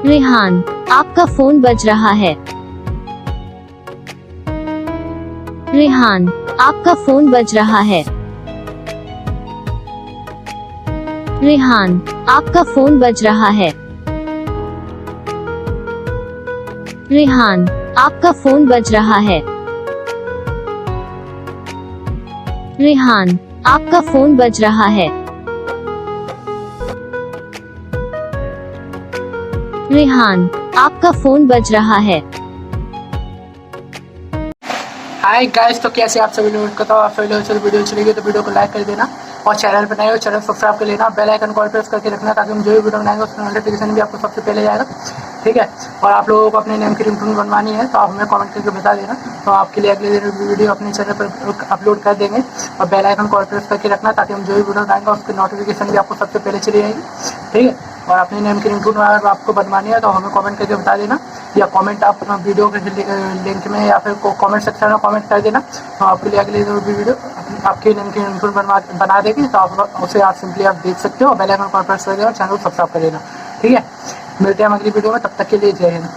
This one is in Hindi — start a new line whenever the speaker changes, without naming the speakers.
रेहान, आपका फोन बज रहा है। रेहान, आपका फोन बज रहा है। रेहान, आपका फोन बज रहा है। रेहान, आपका फोन बज रहा है। रेहान, आपका फोन बज रहा है। रेहान, आपका फोन बज रहा है।
हाय गाइस, तो कैसे आप सभी लोग बताओ। आप सभी लोग से वीडियो चलेगी तो वीडियो को लाइक कर देना और चैनल पर नए हो चैनल सब्सक्राइब कर लेना, बेल आइकन कॉल प्रेस करके रखना ताकि हम जो भी वीडियो बनाएंगे उसका नोटिफिकेशन भी आपको सबसे पहले जाएगा। ठीक है। और आप लोगों को अपने नेम की रिंगटोन बनवानी है तो आप हमें कमेंट करके बता देना, तो आपके लिए अगले दिन वीडियो अपने चैनल पर अपलोड कर देंगे। और बेल आइकन कॉल प्रेस करके रखना ताकि हम जो भी वीडियो बनाएंगे उसकी नोटिफिकेशन भी आपको सबसे पहले चली जाएगी। ठीक है। और अपने नेम की रिंगटोन अगर आपको बनवानी है तो हमें कमेंट करके बता देना, या कमेंट आप वीडियो के लिंक में या फिर कमेंट सेक्शन में कमेंट कर देना, तो आपके लिए अगले वीडियो आपके नेम की रिंगटोन बना देगी। तो आप उसे आप सिंपली आप देख सकते हो। बेल आइकन कॉल प्रेस कर देना और चैनल को सब्सक्राइब कर देना। ठीक है। मिलते हैं हम अगली वीडियो में, तब तक के लिए जय हिंद।